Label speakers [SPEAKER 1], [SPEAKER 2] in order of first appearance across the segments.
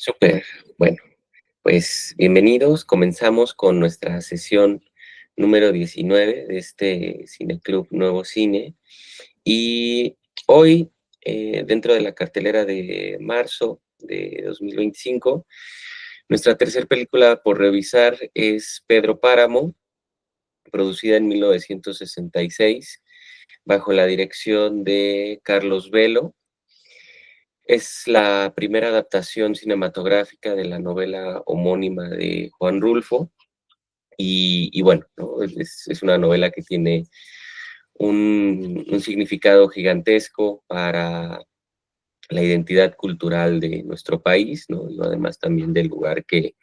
[SPEAKER 1] Súper. Bueno, pues bienvenidos. Comenzamos con nuestra sesión número 19 de este Cineclub Nuevo Cine. Y hoy, dentro de la cartelera de marzo de 2025, nuestra tercera película por revisar es Pedro Páramo, producida en 1966, bajo la dirección de Carlos Velo. Es la primera adaptación cinematográfica de la novela homónima de Juan Rulfo y bueno, ¿no? Es una novela que tiene un significado gigantesco para la identidad cultural de nuestro país, ¿no? Y además también del lugar que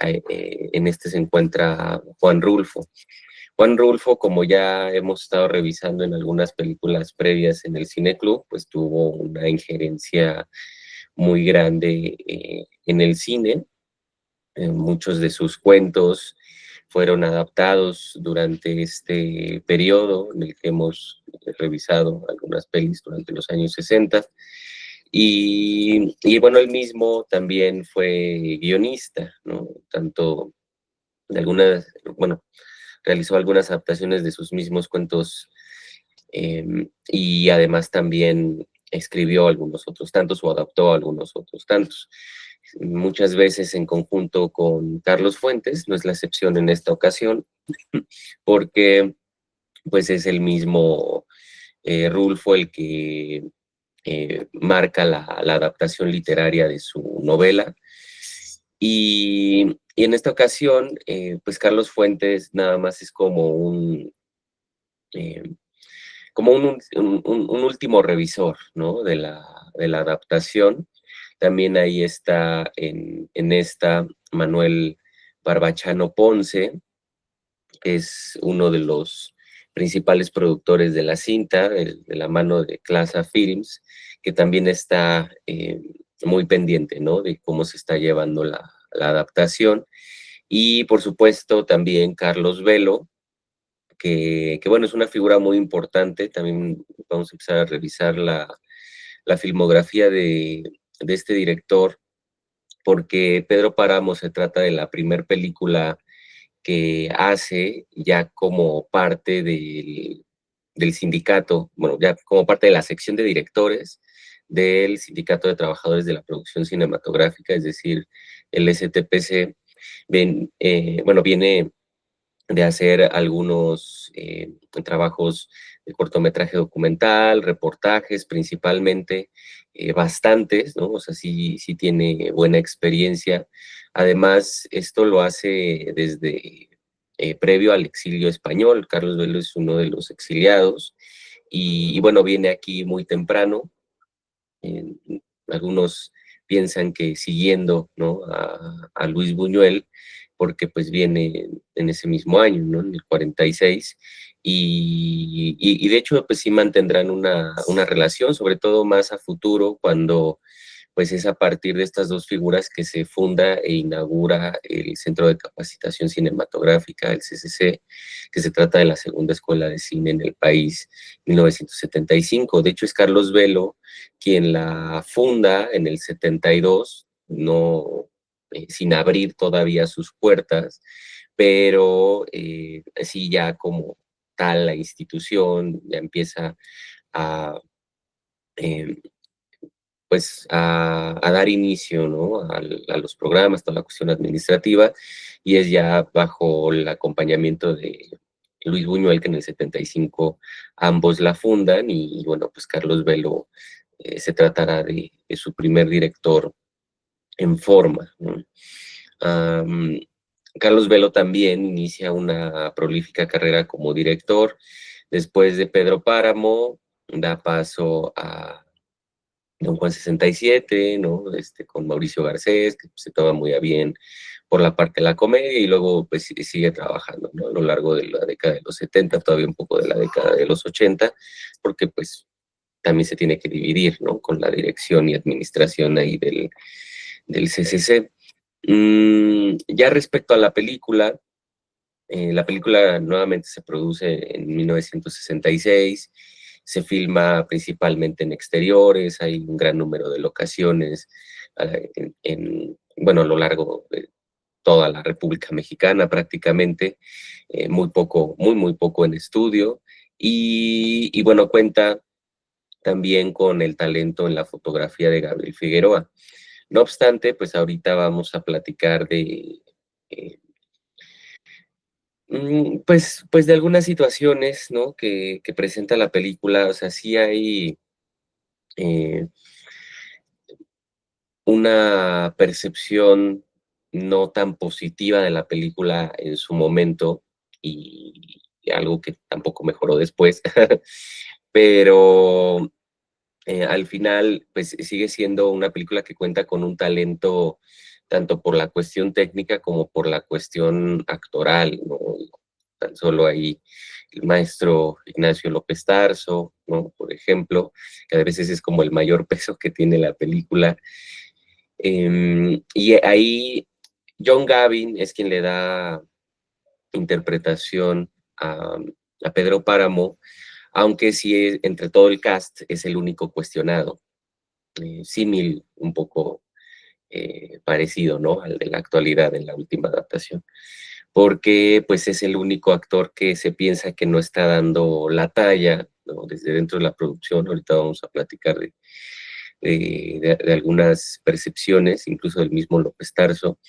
[SPEAKER 1] en este se encuentra Juan Rulfo. Juan Rulfo, como ya hemos estado revisando en algunas películas previas en el Cineclub, pues tuvo una injerencia muy grande en el cine. Muchos de sus cuentos fueron adaptados durante este periodo en el que hemos revisado algunas pelis durante los años 60. Y bueno, él mismo también fue guionista, ¿no? Tanto de algunas, bueno, realizó algunas adaptaciones de sus mismos cuentos y además también escribió algunos otros tantos o adaptó algunos otros tantos. Muchas veces en conjunto con Carlos Fuentes, no es la excepción en esta ocasión, porque pues es el mismo Rulfo el que marca la adaptación literaria de su novela. Y en esta ocasión, pues Carlos Fuentes nada más es eh, como un último revisor, ¿no? De la adaptación. También ahí está en esta Manuel Barbachano Ponce, que es uno de los principales productores de la cinta, de la mano de Clasa Films, que también está muy pendiente, ¿no? De cómo se está llevando la adaptación. Y por supuesto también Carlos Velo, que bueno, es una figura muy importante. También vamos a empezar a revisar la filmografía de este director, porque Pedro Páramo se trata de la primer película que hace ya como parte del sindicato, bueno, ya como parte de la sección de directores del Sindicato de Trabajadores de la Producción Cinematográfica, es decir, el STPC. Bueno, viene de hacer algunos trabajos de cortometraje documental, reportajes principalmente, bastantes, ¿no? O sea, sí tiene buena experiencia. Además, esto lo hace desde previo al exilio español. Carlos Velo es uno de los exiliados y bueno, viene aquí muy temprano. Eh, Algunos piensan que siguiendo, ¿no? a Luis Buñuel, porque pues viene en ese mismo año, ¿no? En el 46, y de hecho pues sí mantendrán una relación, sobre todo más a futuro, cuando pues es a partir de estas dos figuras que se funda e inaugura el Centro de Capacitación Cinematográfica, el CCC, que se trata de la segunda escuela de cine en el país, 1975. De hecho, es Carlos Velo quien la funda en el 72, no, sin abrir todavía sus puertas, pero sí ya como tal la institución ya empieza a... Eh, pues a dar inicio, ¿no? A los programas, toda la cuestión administrativa, y es ya bajo el acompañamiento de Luis Buñuel, que en el 75 ambos la fundan, y bueno, pues Carlos Velo se tratará de su primer director en forma, ¿no? Um, Carlos Velo también inicia una prolífica carrera como director. Después de Pedro Páramo, da paso a Don Juan 67, ¿no? Con Mauricio Garcés, que se toma muy a bien por la parte de la comedia, y luego pues sigue trabajando, ¿no? A lo largo de la década de los 70, todavía un poco de la década de los 80, porque pues también se tiene que dividir, ¿no? Con la dirección y administración ahí del CCC. Ya respecto a la película nuevamente se produce en 1966 se filma principalmente en exteriores, hay un gran número de locaciones bueno, a lo largo de toda la República Mexicana prácticamente, muy poco en estudio, y bueno, cuenta también con el talento en la fotografía de Gabriel Figueroa. No obstante, pues ahorita vamos a platicar de, eh, pues de algunas situaciones, ¿no? Que presenta la película. O sea, sí hay eh, una percepción no tan positiva de la película en su momento, y algo que tampoco mejoró después, pero al final, pues sigue siendo una película que cuenta con un talento tanto por la cuestión técnica como por la cuestión actoral, ¿no? Tan solo ahí el maestro Ignacio López Tarso, ¿no? Por ejemplo, que a veces es como el mayor peso que tiene la película. Y ahí John Gavin es quien le da interpretación a Pedro Páramo, aunque sí entre todo el cast es el único cuestionado. Símil un poco parecido, ¿no? Al de la actualidad en la última adaptación, porque pues es el único actor que se piensa que no está dando la talla, ¿no? Desde dentro de la producción. Ahorita vamos a platicar de algunas percepciones, incluso del mismo López Tarso,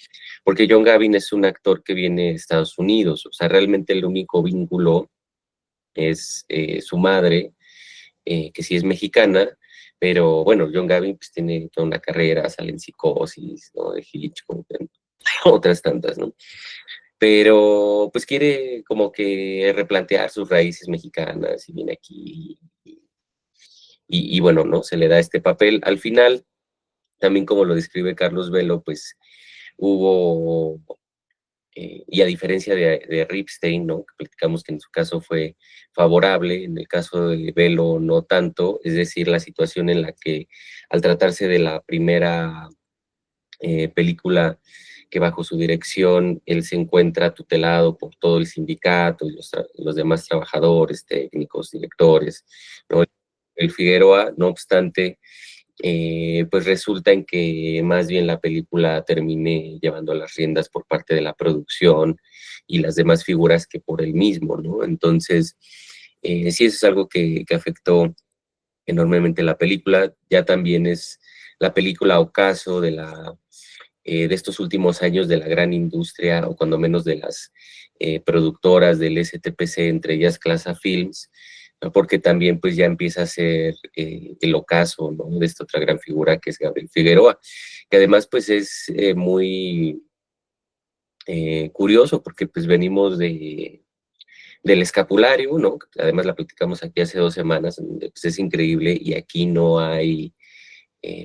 [SPEAKER 1] porque John Gavin es un actor que viene de Estados Unidos. O sea, realmente el único vínculo es su madre, que sí es mexicana, pero bueno, John Gavin pues tiene toda una carrera, sale en Psicosis, ¿no? De Hitchcock, otras tantas, ¿no? Pero pues quiere como que replantear sus raíces mexicanas y viene aquí y bueno, ¿no? Se le da este papel. Al final, también como lo describe Carlos Velo, pues hubo, y a diferencia de Ripstein, ¿no? Que platicamos que en su caso fue favorable, en el caso de Velo no tanto, es decir, la situación en la que al tratarse de la primera película que bajo su dirección él se encuentra tutelado por todo el sindicato y los demás trabajadores, técnicos, directores, ¿no? El Figueroa, no obstante, pues resulta en que más bien la película termine llevando las riendas por parte de la producción y las demás figuras que por él mismo, ¿no? Entonces, sí, eso es algo que afectó enormemente la película. Ya también es la película ocaso de estos últimos años de la gran industria, o cuando menos de las productoras del STPC, entre ellas Clasa Films, ¿no? Porque también pues ya empieza a ser el ocaso, ¿no? De esta otra gran figura que es Gabriel Figueroa, que además pues es muy curioso porque pues venimos del Escapulario, ¿no? Además la platicamos aquí hace 2 semanas, donde pues es increíble, y aquí no hay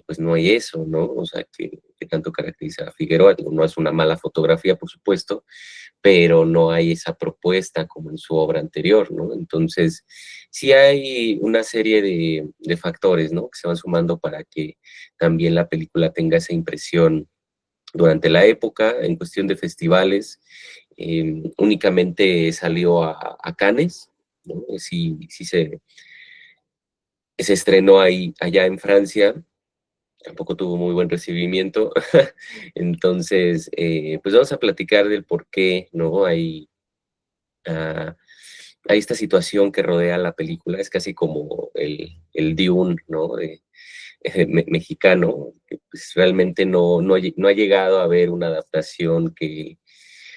[SPEAKER 1] pues no hay eso, ¿no? O sea, que tanto caracteriza a Figueroa. Digo, no es una mala fotografía, por supuesto, pero no hay esa propuesta como en su obra anterior, ¿no? Entonces, sí hay una serie de factores, ¿no? Que se van sumando para que también la película tenga esa impresión durante la época. En cuestión de festivales, únicamente salió a Cannes, ¿no? Sí se estrenó ahí, allá en Francia. Tampoco tuvo muy buen recibimiento. Entonces, pues vamos a platicar del por qué, ¿no? Ah, hay esta situación que rodea la película. Es casi como el Dune, ¿no? Mexicano, que pues realmente no ha llegado a haber una adaptación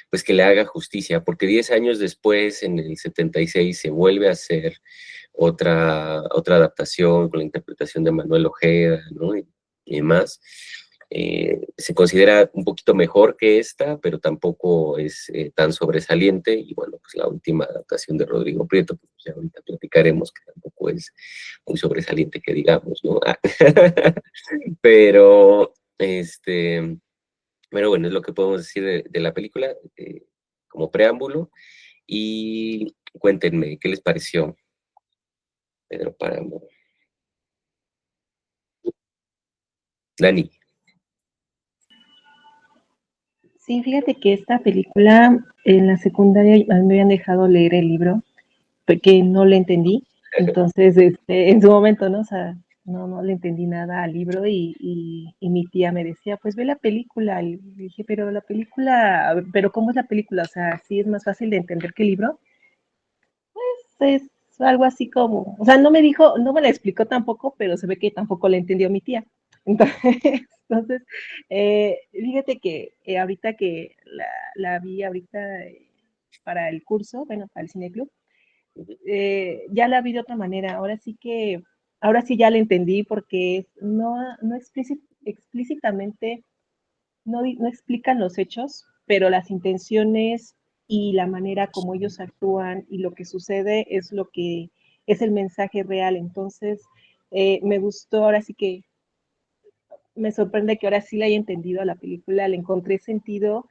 [SPEAKER 1] pues que le haga justicia, porque 10 años después, en el 76, se vuelve a hacer otra adaptación con la interpretación de Manuel Ojeda, ¿no? Y demás. Se considera un poquito mejor que esta, pero tampoco es tan sobresaliente. Y bueno, pues la última adaptación de Rodrigo Prieto, pues ya ahorita platicaremos, que tampoco es muy sobresaliente que digamos, ¿no? Pero, pero bueno, es lo que podemos decir de la película como preámbulo. Y cuéntenme, ¿qué les pareció Pedro Páramo? Dani.
[SPEAKER 2] Sí, fíjate que esta película en la secundaria a mí me habían dejado leer el libro porque no le entendí. Entonces, en su momento, ¿no? O sea, no le entendí nada al libro y mi tía me decía, pues ve la película. Y le dije, pero la película, pero ¿cómo es la película? O sea, sí es más fácil de entender que el libro. Es algo así como, o sea, no me dijo, no me la explicó tampoco, pero se ve que tampoco la entendió mi tía. Entonces, entonces fíjate que ahorita que la vi ahorita para el curso, bueno, para el cineclub, ya la vi de otra manera. Ahora sí ya la entendí porque no explícitamente, no explican los hechos, pero las intenciones y la manera como ellos actúan y lo que sucede es lo que es el mensaje real. Entonces, me gustó, ahora sí que me sorprende que ahora sí la haya entendido a la película, le encontré sentido,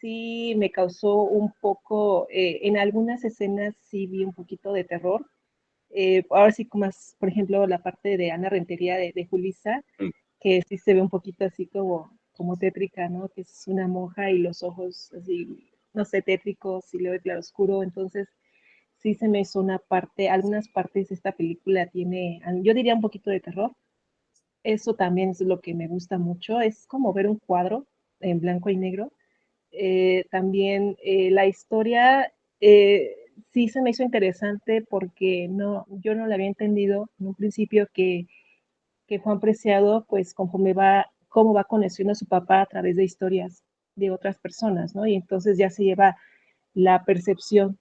[SPEAKER 2] sí me causó un poco, en algunas escenas sí vi un poquito de terror, ahora sí como más, por ejemplo, la parte de Ana Rentería de Julissa,
[SPEAKER 1] Mm.
[SPEAKER 2] que sí se ve un poquito así como tétrica, ¿no? Que es una monja y los ojos así, no sé, tétricos y luego de claroscuro, entonces sí se me hizo una parte, algunas partes de esta película tiene, yo diría un poquito de terror, eso también es lo que me gusta mucho, es como ver un cuadro en blanco y negro, también la historia sí se me hizo interesante porque yo no la había entendido en un principio que Juan Preciado, pues conforme cómo va conociendo a su papá a través de historias de otras personas, ¿no? Y entonces ya se lleva la percepción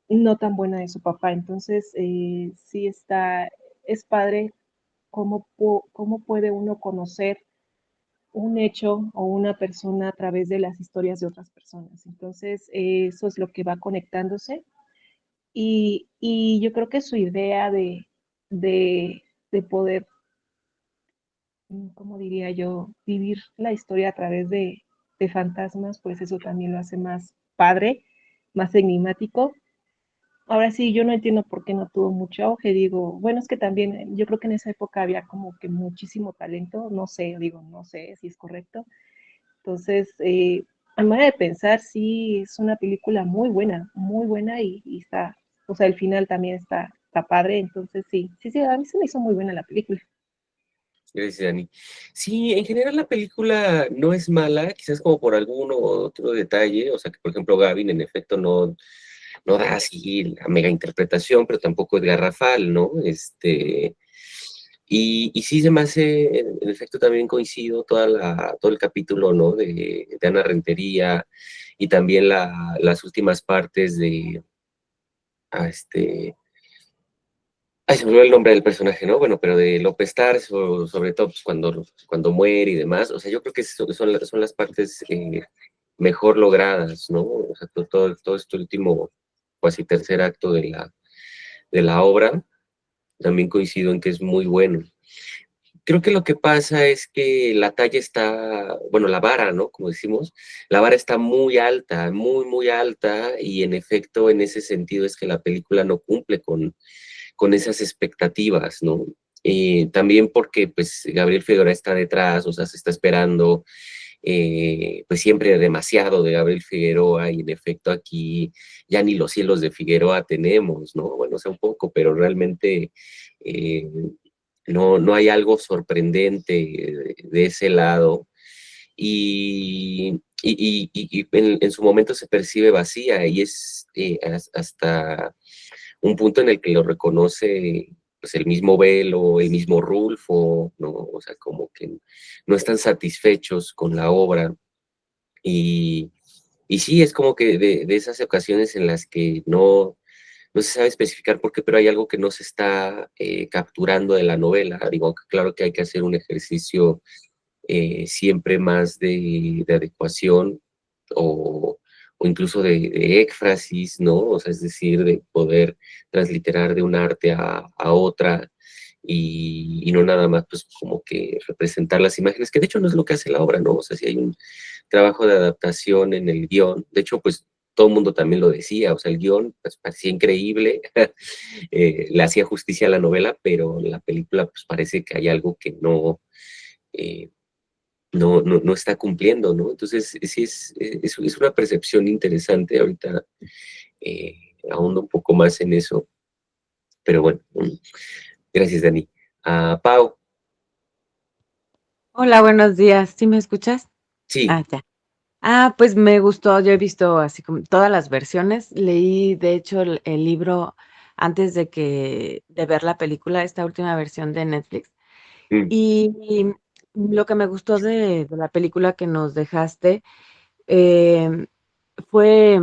[SPEAKER 2] no tan buena de su papá. Entonces, sí es padre cómo puede uno conocer un hecho o una persona a través de las historias de otras personas. Entonces, eso es lo que va conectándose. Y yo creo que su idea de poder, ¿cómo diría yo? Vivir la historia a través de fantasmas, pues eso también lo hace más padre, más enigmático. Ahora sí, yo no entiendo por qué no tuvo mucho auge. Digo, bueno, es que también yo creo que en esa época había como que muchísimo talento, no sé, digo, no sé si es correcto. Entonces, a manera de pensar, sí, es una película muy buena y está, o sea, el final también está padre. Entonces, sí, a mí se me hizo muy buena la película.
[SPEAKER 1] Gracias, Dani. Sí, en general la película no es mala, quizás como por algún otro detalle, o sea que por ejemplo Gavin en efecto no da así la mega interpretación, pero tampoco es garrafal, ¿no? Y sí se me hace, en efecto también coincido todo el capítulo, ¿no? De Ana Rentería y también las últimas partes de, a ay, se me olvidó el nombre del personaje, ¿no? Bueno, pero de López Tarso, sobre todo pues, cuando muere y demás. O sea, yo creo que son las partes mejor logradas, ¿no? O sea, todo este último, casi tercer acto de la obra, también coincido en que es muy bueno. Creo que lo que pasa es que la talla está, bueno, la vara, ¿no? Como decimos, la vara está muy alta, muy alta, y en efecto, en ese sentido es que la película no cumple con esas expectativas, ¿no? También porque, pues, Gabriel Figueroa está detrás, o sea, se está esperando, pues, siempre demasiado de Gabriel Figueroa, y en efecto aquí ya ni los cielos de Figueroa tenemos, ¿no? Bueno, o sea, un poco, pero realmente eh, no hay algo sorprendente de ese lado. Y en su momento se percibe vacía, y es hasta un punto en el que lo reconoce pues el mismo Velo, el mismo Rulfo, ¿no? O sea, como que no están satisfechos con la obra. Y, y sí, es como que de esas ocasiones en las que no se sabe especificar por qué, pero hay algo que no se está capturando de la novela. Digo, claro que hay que hacer un ejercicio siempre más de adecuación o, o incluso de éfrasis, ¿no? O sea, es decir, de poder transliterar de un arte a otra, y no nada más pues como que representar las imágenes, que de hecho no es lo que hace la obra, ¿no? O sea, si hay un trabajo de adaptación en el guión, de hecho pues todo el mundo también lo decía, o sea, el guión pues, parecía increíble, le hacía justicia a la novela, pero la película pues parece que hay algo que eh, no está cumpliendo, ¿no? Entonces, sí es una percepción interesante. Ahorita ahondo un poco más en eso, Pero bueno, gracias, Dani. Pau,
[SPEAKER 3] Hola, buenos días. ¿Sí me escuchas?
[SPEAKER 1] sí,
[SPEAKER 3] Ya. Pues me gustó. Yo he visto así como todas las versiones. Leí, de hecho, el libro antes de ver la película, esta última versión de Netflix.
[SPEAKER 1] mm,
[SPEAKER 3] Y lo que me gustó de la película que nos dejaste em, fue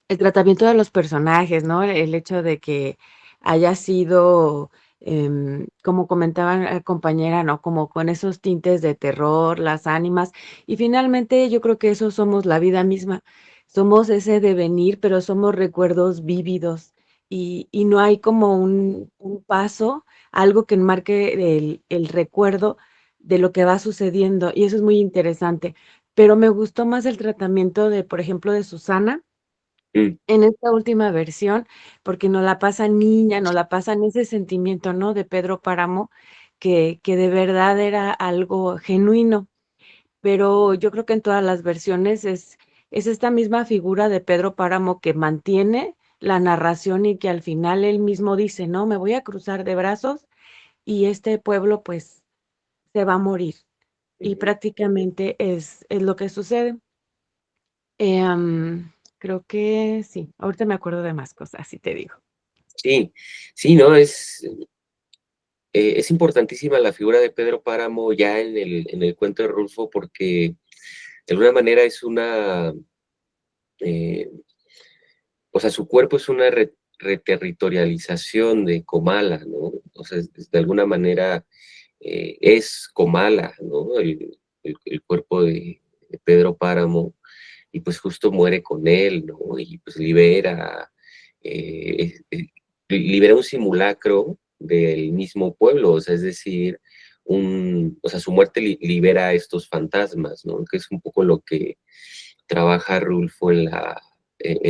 [SPEAKER 3] el tratamiento de los personajes, ¿no? El hecho de que haya sido, como comentaba la compañera, ¿no? Como con esos tintes de terror, las ánimas. Y finalmente yo creo que eso somos la vida misma. Somos ese devenir, pero somos recuerdos vívidos. Y no hay como un paso, algo que enmarque el recuerdo de lo que va sucediendo. Y eso es muy interesante. Pero me gustó más el tratamiento de, por ejemplo, de Susana
[SPEAKER 1] mm,
[SPEAKER 3] en esta última versión, porque nos la pasa niña, nos la pasan ese sentimiento, ¿no? De Pedro Páramo, que de verdad era algo genuino, pero yo creo que en todas las versiones es esta misma figura de Pedro Páramo que mantiene la narración y que al final él mismo dice, no, me voy a cruzar de brazos y este pueblo pues se va a morir. Y
[SPEAKER 1] ujú.
[SPEAKER 3] prácticamente es lo que sucede. Creo que sí, ahorita me acuerdo de más cosas, si te digo.
[SPEAKER 1] Sí, sí, ¿no? Es importantísima la figura de Pedro Páramo ya en el cuento de Rulfo porque de alguna manera es eh, o sea, su cuerpo es una reterritorialización de Comala, ¿no? O sea, de alguna manera es Comala, ¿no? El cuerpo de Pedro Páramo, y pues justo muere con él, ¿no? Y pues libera un simulacro del mismo pueblo, o sea, es decir, o sea, su muerte libera a estos fantasmas, ¿no? Que es un poco lo que trabaja Rulfo en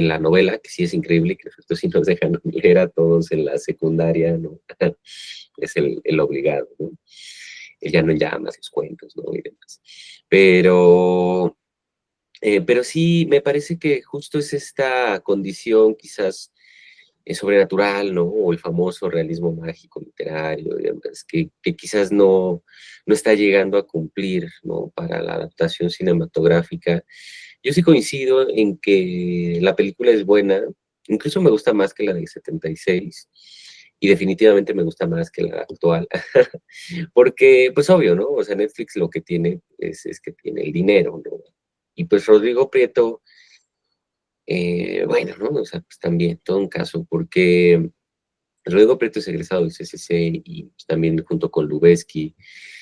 [SPEAKER 1] la novela, que sí es increíble, que efecto sí nos dejan leer a todos en la secundaria, ¿no? Es el obligado, ¿no? Él ya no llama sus cuentos, ¿no? Y demás. Pero, pero sí, me parece que justo es esta condición quizás sobrenatural, ¿no? O el famoso realismo mágico literario y demás, que quizás no está llegando a cumplir, ¿no? Para la adaptación cinematográfica. Yo sí coincido en que la película es buena, incluso me gusta más que la de 76 y definitivamente me gusta más que la actual, porque pues obvio, ¿no? O sea, Netflix lo que tiene es que tiene el dinero, ¿no? Y pues Rodrigo Prieto, bueno, ¿no? O sea, pues también todo un caso, porque Rodrigo Prieto es egresado del CCC y pues, también junto con Lubezki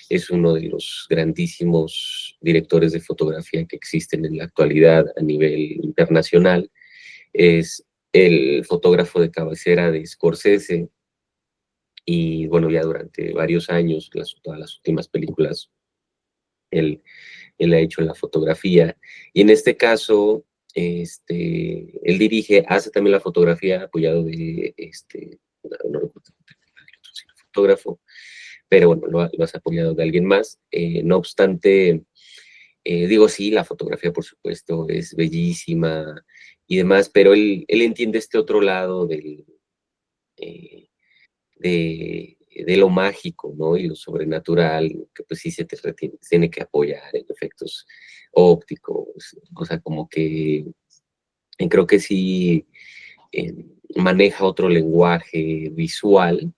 [SPEAKER 1] es uno de los grandísimos directores de fotografía que existen en la actualidad a nivel internacional. Es el fotógrafo de cabecera de Scorsese y bueno, ya durante varios años, todas las últimas películas, él, él ha hecho la fotografía. Y en este caso, él dirige, hace también la fotografía apoyado de, no recuerdo el fotógrafo, pero bueno, lo has apoyado de alguien más. No obstante, digo, sí, la fotografía, por supuesto, es bellísima y demás, pero él entiende este otro lado eh, de lo mágico, ¿no? Y lo sobrenatural, que pues sí tiene que apoyar en efectos ópticos, o sea, como que creo que sí eh, maneja otro lenguaje visual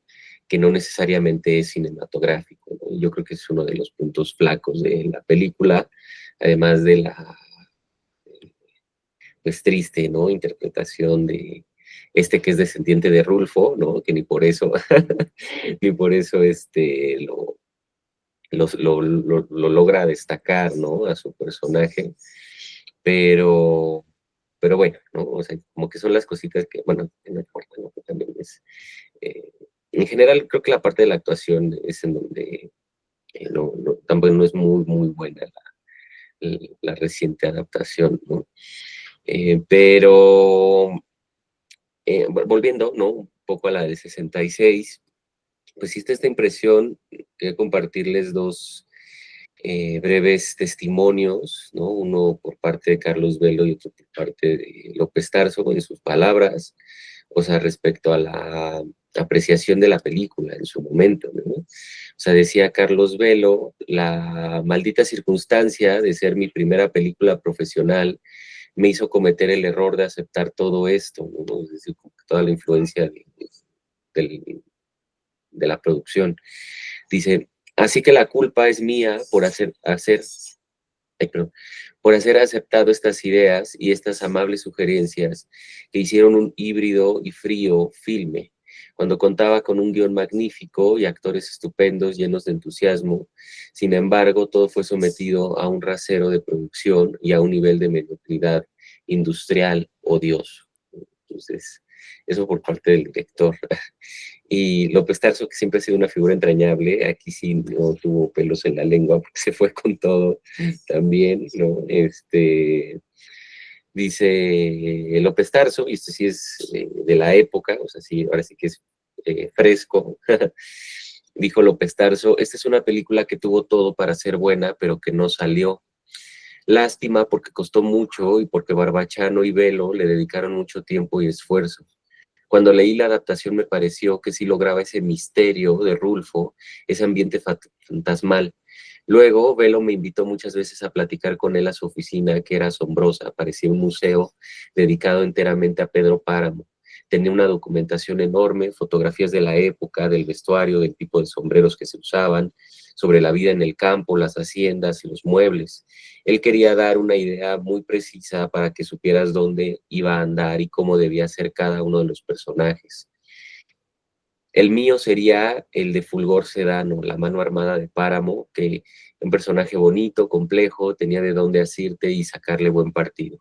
[SPEAKER 1] que no necesariamente es cinematográfico, ¿no? Yo creo que es uno de los puntos flacos de la película, además de la pues triste, ¿no? Interpretación de que es descendiente de Rulfo, ¿no? Que ni por eso, ni por eso lo logra destacar, ¿no? A su personaje, pero, pero bueno, ¿no? O sea, como que son las cositas que, bueno, que no importa, ¿no? Que también es, eh, en general creo que la parte de la actuación es en donde tampoco no es muy buena la reciente adaptación, ¿no? Pero volviendo, ¿no? Un poco a la de 66, pues hiciste esta impresión, quería compartirles dos breves testimonios, ¿no? Uno por parte de Carlos Velo y otro por parte de López Tarso, con sus palabras, o sea, respecto a apreciación de la película en su momento, ¿no? O sea, decía Carlos Velo, la maldita circunstancia de ser mi primera película profesional me hizo cometer el error de aceptar todo esto, ¿no? Es decir, toda la influencia del, de la producción. Dice, así que la culpa es mía por ay, perdón, por haber aceptado estas ideas y estas amables sugerencias que hicieron un híbrido y frío filme, cuando contaba con un guión magnífico y actores estupendos llenos de entusiasmo. Sin embargo, todo fue sometido a un rasero de producción y a un nivel de mediocridad industrial odioso. Entonces, eso por parte del director. Y López Tarso, que siempre ha sido una figura entrañable, aquí sí no tuvo pelos en la lengua porque se fue con todo también, ¿no? Dice López Tarso, y esto sí es de la época, o sea, sí, ahora sí que es fresco. Dijo López Tarso, esta es una película que tuvo todo para ser buena, pero que no salió. Lástima porque costó mucho y porque Barbachano y Velo le dedicaron mucho tiempo y esfuerzo. Cuando leí la adaptación me pareció que sí lograba ese misterio de Rulfo, ese ambiente fantasmal. Luego, Velo me invitó muchas veces a platicar con él a su oficina, que era asombrosa, parecía un museo dedicado enteramente a Pedro Páramo. Tenía una documentación enorme, fotografías de la época, del vestuario, del tipo de sombreros que se usaban, sobre la vida en el campo, las haciendas y los muebles. Él quería dar una idea muy precisa para que supieras dónde iba a andar y cómo debía ser cada uno de los personajes. El mío sería el de Fulgor Sedano, la mano armada de Páramo, que un personaje bonito, complejo, tenía de dónde asirte y sacarle buen partido.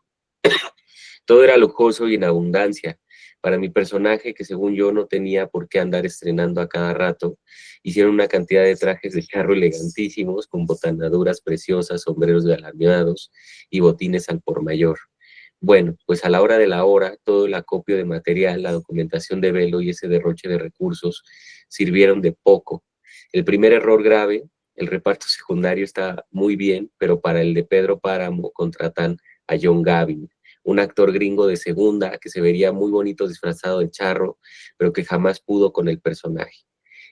[SPEAKER 1] Todo era lujoso y en abundancia. Para mi personaje, que según yo no tenía por qué andar estrenando a cada rato, hicieron una cantidad de trajes de charro elegantísimos, con botanaduras preciosas, sombreros galardonados y botines al por mayor. Bueno, pues a la hora de la hora, todo el acopio de material, la documentación de Velo y ese derroche de recursos sirvieron de poco. El primer error grave, el reparto secundario está muy bien, pero para el de Pedro Páramo contratan a John Gavin, un actor gringo de segunda que se vería muy bonito disfrazado de charro, pero que jamás pudo con el personaje.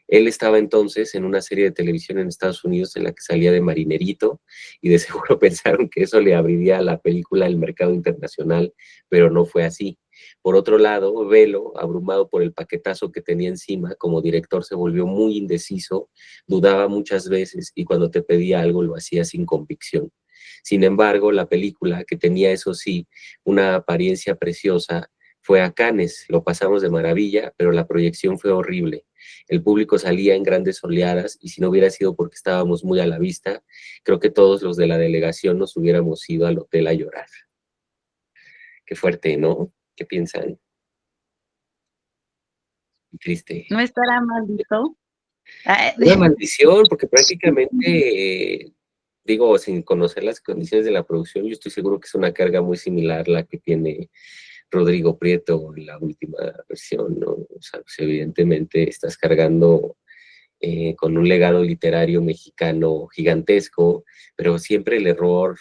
[SPEAKER 1] Él estaba entonces en una serie de televisión en Estados Unidos en la que salía de marinerito y de seguro pensaron que eso le abriría a la película el mercado internacional, pero no fue así. Por otro lado, Velo, abrumado por el paquetazo que tenía encima, como director se volvió muy indeciso, dudaba muchas veces y cuando te pedía algo lo hacía sin convicción. Sin embargo, la película, que tenía eso sí, una apariencia preciosa, fue a Cannes, lo pasamos de maravilla, pero la proyección fue horrible. El público salía en grandes oleadas y si no hubiera sido porque estábamos muy a la vista, creo que todos los de la delegación nos hubiéramos ido al hotel a llorar. Qué fuerte, ¿no? ¿Qué piensan? Qué triste.
[SPEAKER 4] ¿No estará maldito?
[SPEAKER 1] Una maldición, porque prácticamente, digo, sin conocer las condiciones de la producción, yo estoy seguro que es una carga muy similar la que tiene Rodrigo Prieto en la última versión, ¿no? O sea, pues evidentemente estás cargando con un legado literario mexicano gigantesco, pero siempre el error,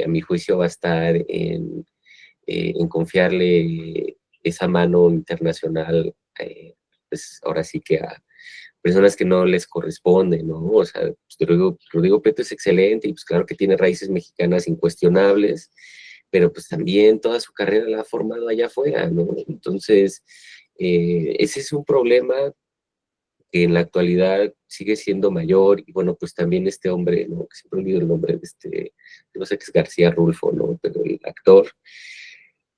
[SPEAKER 1] a mi juicio, va a estar en confiarle esa mano internacional, pues ahora sí que a personas que no les corresponde, ¿no? O sea, pues, Rodrigo Prieto es excelente y pues claro que tiene raíces mexicanas incuestionables, pero pues también toda su carrera la ha formado allá afuera, ¿no? Entonces, ese es un problema que en la actualidad sigue siendo mayor, y bueno, pues también este hombre, ¿no? Que siempre olvido el nombre de no sé qué es García Rulfo, ¿no? Pero el actor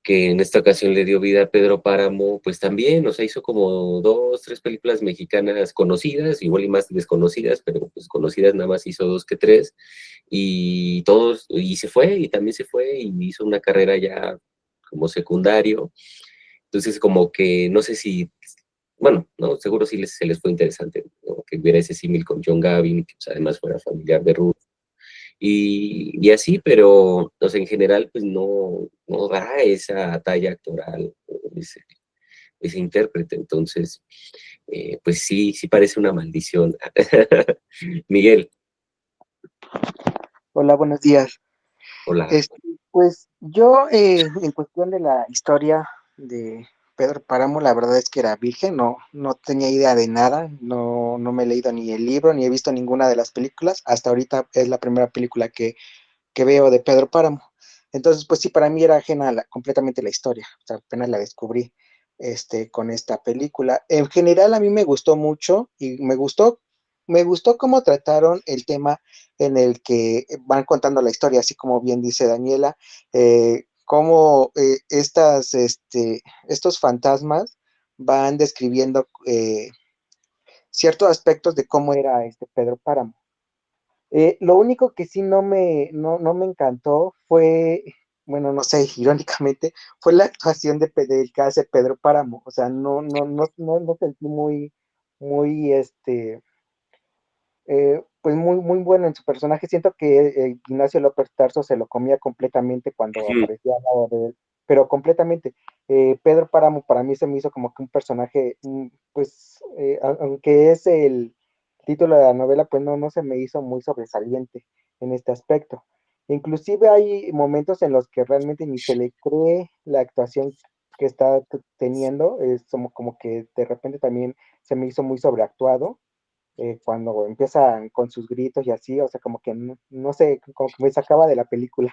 [SPEAKER 1] que en esta ocasión le dio vida a Pedro Páramo, pues también, o sea, hizo como dos, tres películas mexicanas conocidas, igual y más desconocidas, pero pues conocidas nada más hizo dos que tres, y todos, y se fue, y también se fue, y hizo una carrera ya como secundario, entonces como que no sé si, bueno, no, seguro sí se les fue interesante, ¿no? Que hubiera ese símil con John Gavin, que pues, además fuera familiar de Ruth, y así, pero o sea, en general pues no da esa talla actoral, ese intérprete, entonces pues sí parece una maldición. Miguel,
[SPEAKER 5] Hola, buenos días.
[SPEAKER 1] hola.
[SPEAKER 5] Este, pues yo, en cuestión de la historia de
[SPEAKER 4] Pedro Páramo, la verdad es que era virgen, no tenía idea de nada, no me he leído ni el libro, ni he visto ninguna de las películas. Hasta ahorita es la primera película que veo de Pedro Páramo. Entonces, pues sí, para mí era ajena completamente la historia, o sea, apenas la descubrí con esta película. En general a mí me gustó mucho y me gustó cómo trataron el tema en el que van contando la historia, así como bien dice Daniela, cómo estos fantasmas van describiendo ciertos aspectos de cómo era este Pedro Páramo. Lo único que sí no me encantó fue, bueno, no sé, irónicamente, fue la actuación del que hace Pedro Páramo. O sea, no sentí muy, pues muy bueno en su personaje. Siento que Ignacio López Tarso se lo comía completamente cuando
[SPEAKER 1] Ujú.
[SPEAKER 4] aparecía al lado de él, pero completamente. Pedro Páramo para mí se me hizo como que un personaje, pues, aunque es el título de la novela, pues no se me hizo muy sobresaliente en este aspecto. Inclusive hay momentos en los que realmente ni se le cree la actuación que está teniendo, es como que de repente también se me hizo muy sobreactuado cuando empiezan con sus gritos y así, o sea, como que no sé, como que me sacaba de la película.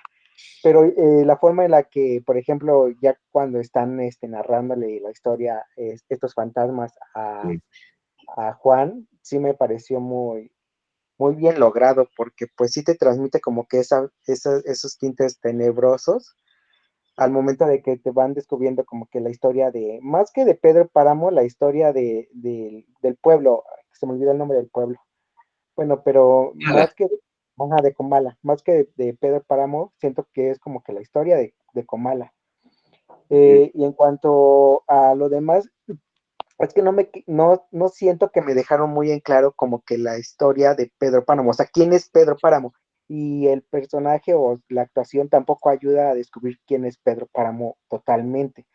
[SPEAKER 4] Pero la forma en la que, por ejemplo, ya cuando están narrándole la historia, estos fantasmas a Juan, sí me pareció muy bien logrado, porque pues sí te transmite como que esos tintes tenebrosos al momento de que te van descubriendo como que la historia más que de Pedro Páramo, la historia del pueblo, se me olvidó el nombre del pueblo. Bueno, pero
[SPEAKER 1] Nada.
[SPEAKER 4] de Comala, más que de Pedro Páramo, siento que es como que la historia de Comala.
[SPEAKER 1] Ujú.
[SPEAKER 4] Y en cuanto a lo demás, es que no siento que me dejaron muy en claro como que la historia de Pedro Páramo, o sea, quién es Pedro Páramo. Y el personaje o la actuación tampoco ayuda a descubrir quién es Pedro Páramo totalmente.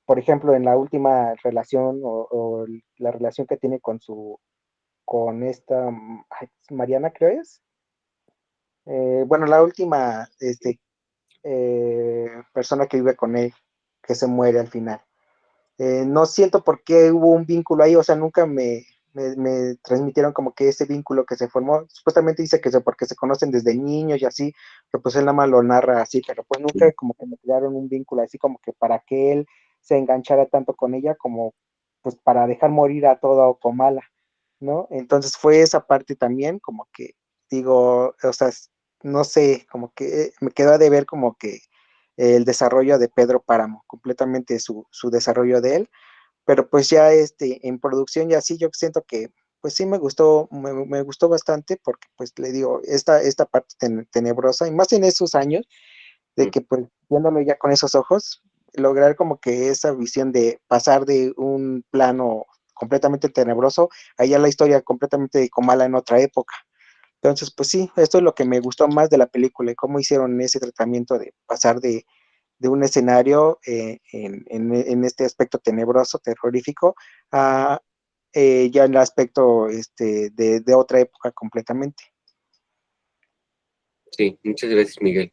[SPEAKER 4] Por ejemplo, en la última relación o la relación que tiene con esta Mariana, creo es. Bueno, la última persona que vive con él, que se muere al final. No siento por qué hubo un vínculo ahí, o sea, nunca me transmitieron como que ese vínculo que se formó. Supuestamente dice que porque se conocen desde niños y así, pero pues él nada más lo narra así, pero pues nunca como que me crearon un vínculo así como que para que él se enganchara tanto con ella como pues para dejar morir a toda Comala, ¿no? Entonces fue esa parte también como que digo, o sea, no sé, como que me quedó de ver como que el desarrollo de Pedro Páramo, completamente su desarrollo de él, pero pues ya en producción ya sí, yo siento que pues sí me gustó bastante porque pues le digo, esta parte tenebrosa, y más en esos años, de
[SPEAKER 1] Ujú.
[SPEAKER 4] que pues viéndolo ya con esos ojos, lograr como que esa visión de pasar de un plano completamente tenebroso, allá la historia completamente Comala en otra época. Entonces, pues sí, esto es lo que me gustó más de la película y cómo hicieron ese tratamiento de pasar de un escenario en este aspecto tenebroso, terrorífico, a ya en el aspecto de otra época completamente.
[SPEAKER 1] Sí, muchas gracias, Miguel.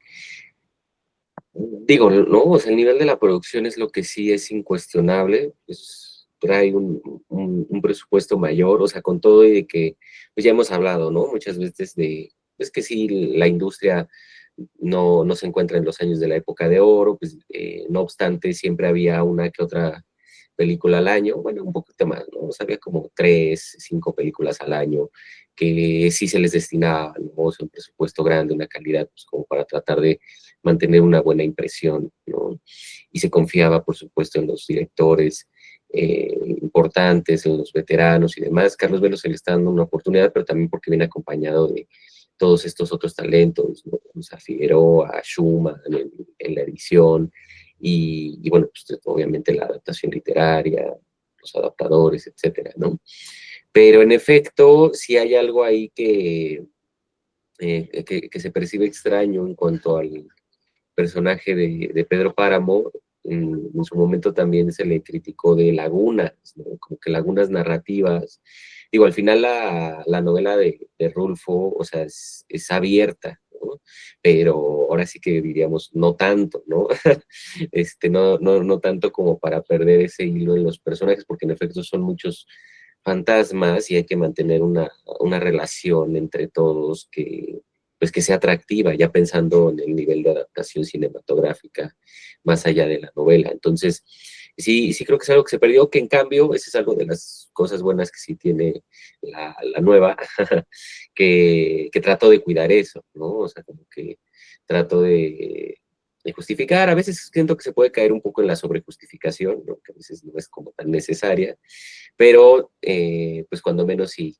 [SPEAKER 1] Digo, no, o sea, el nivel de la producción es lo que sí es incuestionable, pues trae un presupuesto mayor, o sea, con todo y de que, pues ya hemos hablado, ¿no? Muchas veces de, pues que sí, la industria no se encuentra en los años de la época de oro, pues no obstante, siempre había una que otra película al año, bueno, un poquito más, ¿no? O sea, había como 3, 5 películas al año que sí se les destinaba, ¿no? O sea, un presupuesto grande, una calidad, pues como para tratar de mantener una buena impresión, ¿no? Y se confiaba, por supuesto, en los directores importantes, en los veteranos y demás. Carlos Velo se le está dando una oportunidad, pero también porque viene acompañado de todos estos otros talentos, ¿no? O sea, Figueroa, Schumann en la edición, y bueno, pues obviamente la adaptación literaria, los adaptadores, etcétera, ¿no? Pero en efecto, sí hay algo ahí que se percibe extraño en cuanto al personaje de Pedro Páramo. En su momento también se le criticó de lagunas, ¿no? Como que lagunas narrativas. Digo, al final la novela de Rulfo, o sea, es abierta, ¿no? Pero ahora sí que diríamos, no tanto, ¿no? No tanto como para perder ese hilo en los personajes, porque en efecto son muchos fantasmas y hay que mantener una relación entre todos pues que sea atractiva, ya pensando en el nivel de adaptación cinematográfica más allá de la novela. Entonces, sí creo que es algo que se perdió, que en cambio, esa es algo de las cosas buenas que sí tiene la nueva, que trato de cuidar eso, ¿no? O sea, como que trato de justificar, a veces siento que se puede caer un poco en la sobrejustificación, ¿no? Que a veces no es como tan necesaria, pero pues cuando menos sí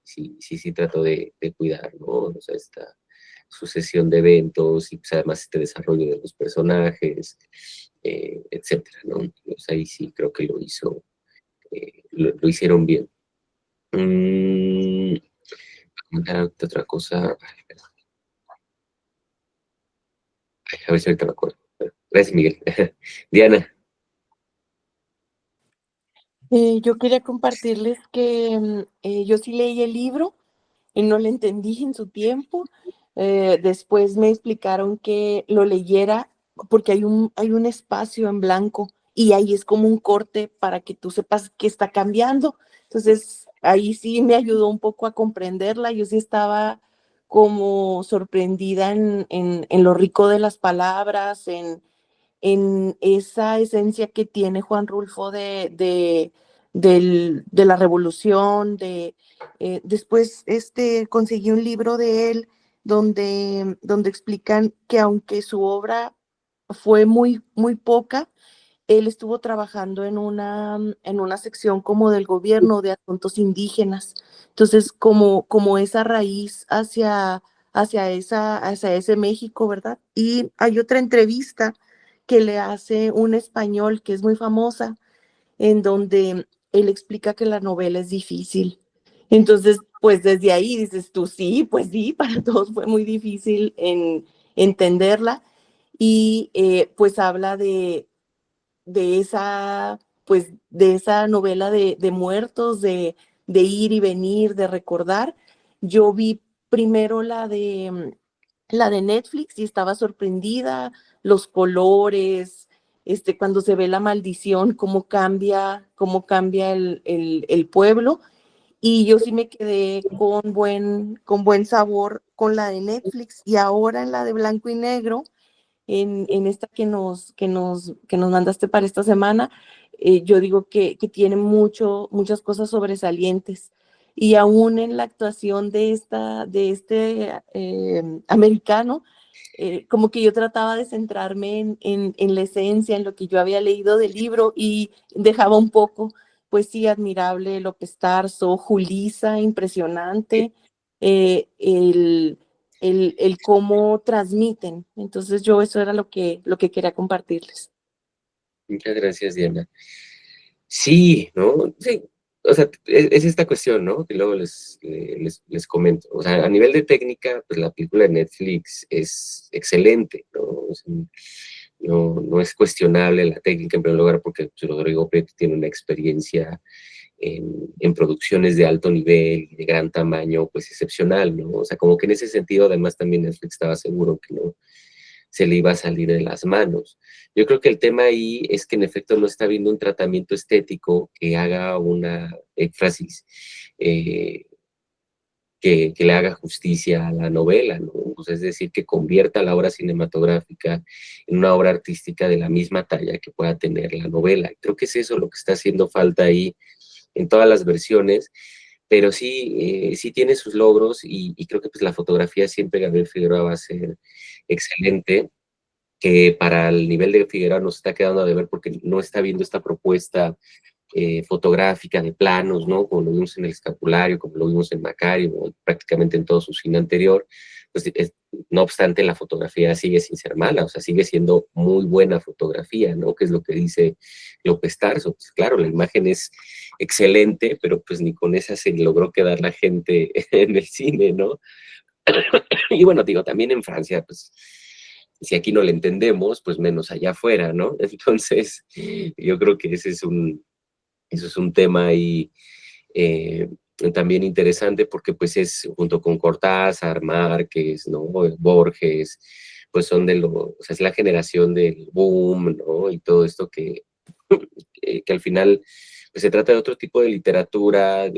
[SPEAKER 1] trato de cuidar, ¿no? O sea, esta sucesión de eventos y pues además este desarrollo de los personajes, etcétera, ¿no? Entonces ahí sí creo que lo hicieron bien. Comentar otra cosa. A ver si ahorita me acuerdo. Gracias, Miguel. Diana.
[SPEAKER 5] Yo quería compartirles que yo sí leí el libro y no lo entendí en su tiempo. Después me explicaron que lo leyera porque hay un espacio en blanco y ahí es como un corte para que tú sepas qué está cambiando. Entonces, ahí sí me ayudó un poco a comprenderla. Yo sí estaba como sorprendida en lo rico de las palabras, en esa esencia que tiene Juan Rulfo de la revolución. Después conseguí un libro de él donde explican que aunque su obra fue muy poca, él estuvo trabajando en una sección como del gobierno de asuntos indígenas. Entonces, como esa raíz hacia ese México, ¿verdad? Y hay otra entrevista que le hace un español que es muy famosa, en donde él explica que la novela es difícil. Entonces, pues desde ahí dices tú, sí, pues sí, para todos fue muy difícil en entenderla. Y pues habla de esa novela de muertos, de ir y venir, de recordar. Yo vi primero la de Netflix y estaba sorprendida, los colores, cuando se ve la maldición, cómo cambia el pueblo. Y yo sí me quedé con buen sabor con la de Netflix y ahora en la de blanco y negro en esta que nos mandaste para esta semana, yo digo que tiene muchas cosas sobresalientes. Y aún en la actuación de este americano, como que yo trataba de centrarme en la esencia, en lo que yo había leído del libro y dejaba un poco, pues sí, admirable López Tarso, Julisa, impresionante, el cómo transmiten. Entonces yo eso era lo que quería compartirles.
[SPEAKER 1] Muchas gracias, Diana. Sí, ¿no? Sí, o sea, es esta cuestión, ¿no? Que luego les comento. O sea, a nivel de técnica, pues la película de Netflix es excelente, ¿no? O sea, no es cuestionable la técnica en primer lugar porque pues, Rodrigo Prieto tiene una experiencia en producciones de alto nivel y de gran tamaño, pues excepcional, ¿no? O sea, como que en ese sentido, además, también Netflix estaba seguro que no se le iba a salir de las manos. Yo creo que el tema ahí es que en efecto no está habiendo un tratamiento estético que haga una éfrasis, que le haga justicia a la novela, ¿no? O sea, es decir, que convierta la obra cinematográfica en una obra artística de la misma talla que pueda tener la novela. Creo que es eso lo que está haciendo falta ahí en todas las versiones, pero sí tiene sus logros y creo que pues la fotografía siempre Gabriel Figueroa va a ser excelente, que para el nivel de Figueroa nos está quedando a deber porque no está viendo esta propuesta fotográfica de planos, ¿no? Como lo vimos en El Escapulario, como lo vimos en Macario, prácticamente en todo su cine anterior. Pues, no obstante, la fotografía sigue sin ser mala, o sea, sigue siendo muy buena fotografía, ¿no? Que es lo que dice López Tarso. Pues claro, la imagen es excelente, pero pues ni con esa se logró quedar la gente en el cine, ¿no? Y bueno, digo, también en Francia, pues si aquí no le entendemos, pues menos allá afuera, ¿no? Entonces, yo creo que eso es un tema ahí también interesante porque pues es junto con Cortázar, Márquez, ¿no? Borges, pues son o sea, es la generación del boom, ¿no? Y todo esto que al final pues se trata de otro tipo de literatura,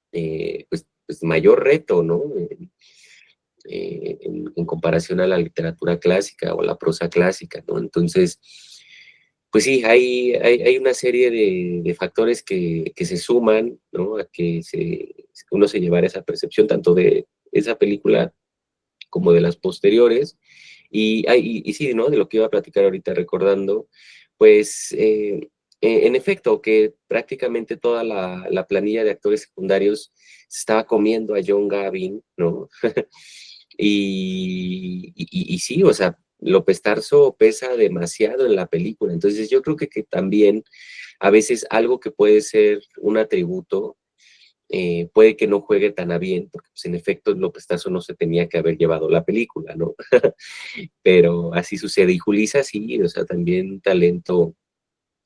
[SPEAKER 1] pues mayor reto, ¿no? En comparación a la literatura clásica o la prosa clásica, ¿no? Entonces, pues sí, hay una serie de factores que se suman, ¿no? A que uno se llevara esa percepción tanto de esa película como de las posteriores. Y sí, ¿no? De lo que iba a platicar ahorita recordando, pues en efecto, que prácticamente toda la planilla de actores secundarios se estaba comiendo a John Gavin, ¿no? Y sí, o sea, López Tarso pesa demasiado en la película, entonces yo creo que también a veces algo que puede ser un atributo puede que no juegue tan a bien, porque pues, en efecto López Tarso no se tenía que haber llevado la película, ¿no? Pero así sucede. Y Julissa sí, o sea, también talento,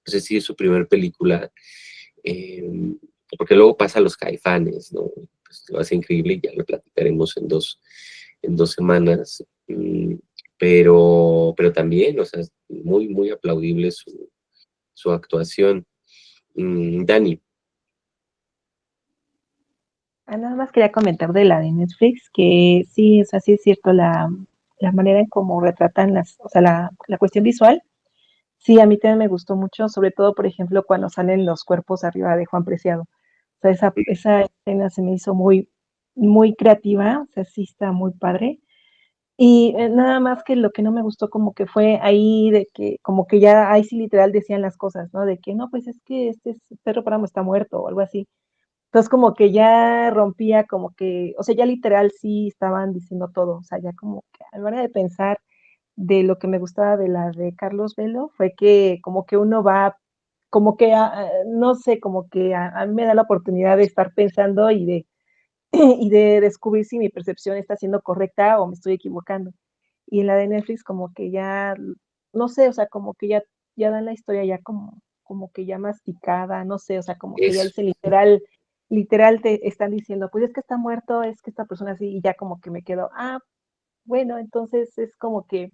[SPEAKER 1] no sé si es su primer película, eh, porque luego pasa a Los Caifanes, ¿no? Pues lo hace increíble y ya lo platicaremos en dos semanas. Pero también, o sea, muy, muy aplaudible su actuación. Dani.
[SPEAKER 2] Nada más quería comentar de la de Netflix, que sí, o sea, sí es cierto la manera en cómo retratan o sea, la cuestión visual. Sí, a mí también me gustó mucho, sobre todo, por ejemplo, cuando salen los cuerpos arriba de Juan Preciado. O sea, esa escena se me hizo muy, muy creativa, o sea, sí está muy padre. Y nada más que lo que no me gustó como que fue ahí de que, como que ya ahí sí literal decían las cosas, ¿no? De que no, pues es que perro páramo está muerto o algo así. Entonces como que ya rompía, como que, o sea, ya literal sí estaban diciendo todo, o sea, ya como que a la hora de pensar de lo que me gustaba de la de Carlos Velo fue que como que uno va, como que, no sé, como que a mí me da la oportunidad de estar pensando y de descubrir si mi percepción está siendo correcta o me estoy equivocando. Y en la de Netflix como que ya, no sé, o sea, como que ya dan la historia ya como que ya masticada, no sé, o sea, como que ya
[SPEAKER 1] Eso.
[SPEAKER 2] dice literal te están diciendo, pues es que está muerto, es que esta persona así, y ya como que me quedo, bueno, entonces es como que,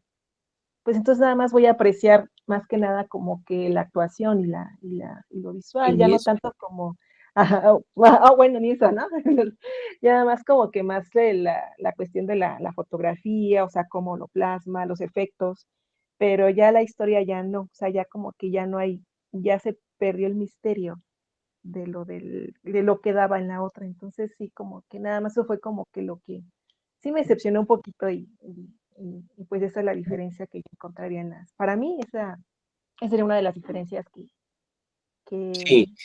[SPEAKER 2] pues entonces nada más voy a apreciar más que nada como que la actuación y lo visual, ya
[SPEAKER 1] Y
[SPEAKER 2] no
[SPEAKER 1] eso.
[SPEAKER 2] tanto como, bueno, ni eso, ¿no? Ya nada más como que más de la cuestión de la fotografía, o sea, cómo lo plasma, los efectos, pero ya la historia ya no, o sea, ya como que ya no hay, ya se perdió el misterio de lo que daba en la otra. Entonces sí, como que nada más eso fue como que lo que sí me decepcionó un poquito y pues esa es la diferencia que yo encontraría para mí esa sería una de las diferencias que
[SPEAKER 1] Sí,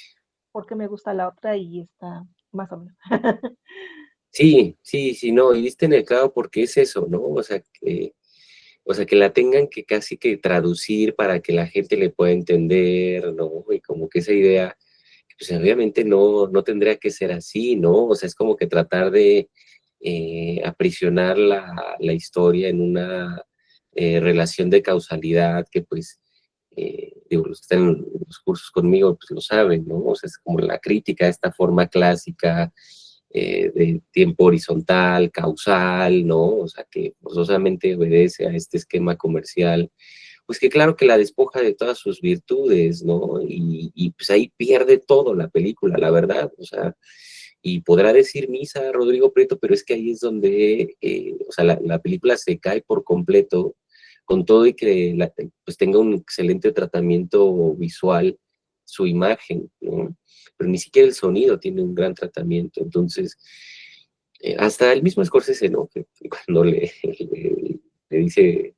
[SPEAKER 2] porque me gusta la otra y está más o menos.
[SPEAKER 1] sí, sí, sí, no, y diste en el clavo porque es eso, ¿no? O sea, que la tengan que casi que traducir para que la gente le pueda entender, ¿no? Y como que esa idea, pues obviamente no tendría que ser así, ¿no? O sea, es como que tratar de aprisionar la historia en una relación de causalidad que pues, digo, los que están en los cursos conmigo, pues lo saben, ¿no? O sea, es como la crítica a esta forma clásica de tiempo horizontal, causal, ¿no? O sea, que forzosamente obedece a este esquema comercial, pues que claro que la despoja de todas sus virtudes, ¿no? Y pues ahí pierde todo la película, la verdad, o sea, y podrá decir misa Rodrigo Prieto, pero es que ahí es donde, o sea, la película se cae por completo, con todo y que pues tenga un excelente tratamiento visual, su imagen, ¿no? Pero ni siquiera el sonido tiene un gran tratamiento, entonces, hasta el mismo Scorsese, ¿no? Que cuando le dice,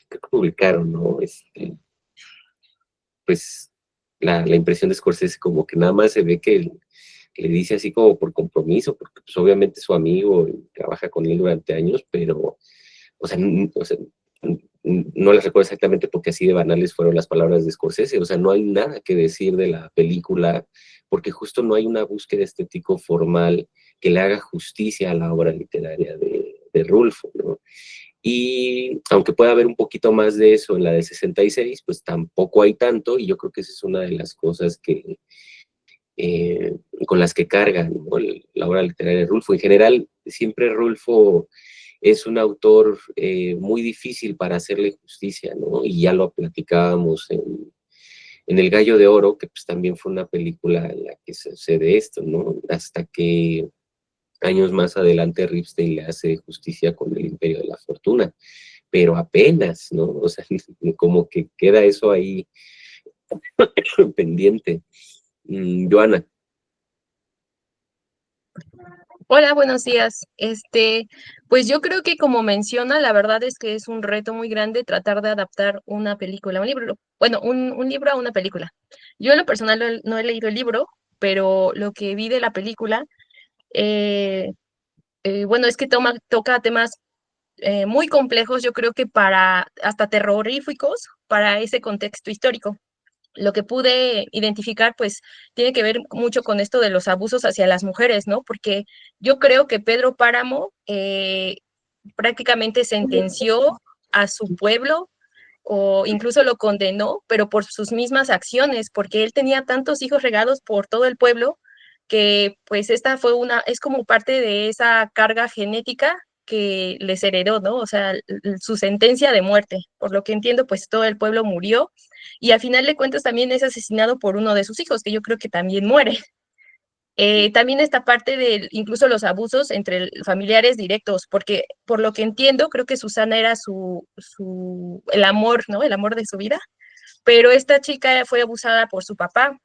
[SPEAKER 1] que publicaron, ¿no? Pues la impresión de Scorsese como que nada más se ve que le dice así como por compromiso, porque pues obviamente es su amigo y trabaja con él durante años, pero, o sea, no les recuerdo exactamente porque así de banales fueron las palabras de Scorsese, o sea, no hay nada que decir de la película, porque justo no hay una búsqueda estético formal que le haga justicia a la obra literaria de Rulfo, ¿no? Y aunque pueda haber un poquito más de eso en la de 66, pues tampoco hay tanto, y yo creo que esa es una de las cosas con las que carga, ¿no? La obra literaria de Rulfo. En general, siempre Rulfo es un autor muy difícil para hacerle justicia, ¿no? Y ya lo platicábamos en El Gallo de Oro, que pues también fue una película en la que se sucede esto, ¿no? Hasta que años más adelante Ripstein le hace justicia con El Imperio de la Fortuna, pero apenas, ¿no? O sea, como que queda eso ahí pendiente. Joana.
[SPEAKER 6] Hola, buenos días. Pues yo creo que como menciona, la verdad es que es un reto muy grande tratar de adaptar una película, un libro, bueno, un libro a una película. Yo en lo personal no he leído el libro, pero lo que vi de la película, eh, bueno, es que toca temas muy complejos, yo creo que para, hasta terroríficos, para ese contexto histórico. Lo que pude identificar, pues, tiene que ver mucho con esto de los abusos hacia las mujeres, ¿no? Porque yo creo que Pedro Páramo prácticamente sentenció a su pueblo o incluso lo condenó, pero por sus mismas acciones, porque él tenía tantos hijos regados por todo el pueblo que pues esta fue es como parte de esa carga genética que les heredó, ¿no? O sea, su sentencia de muerte. Por lo que entiendo, pues todo el pueblo murió y al final de cuentas también es asesinado por uno de sus hijos, que yo creo que también muere. También esta parte de incluso los abusos entre familiares directos, porque por lo que entiendo, creo que Susana era el amor, ¿no? El amor de su vida, pero esta chica fue abusada por su papá.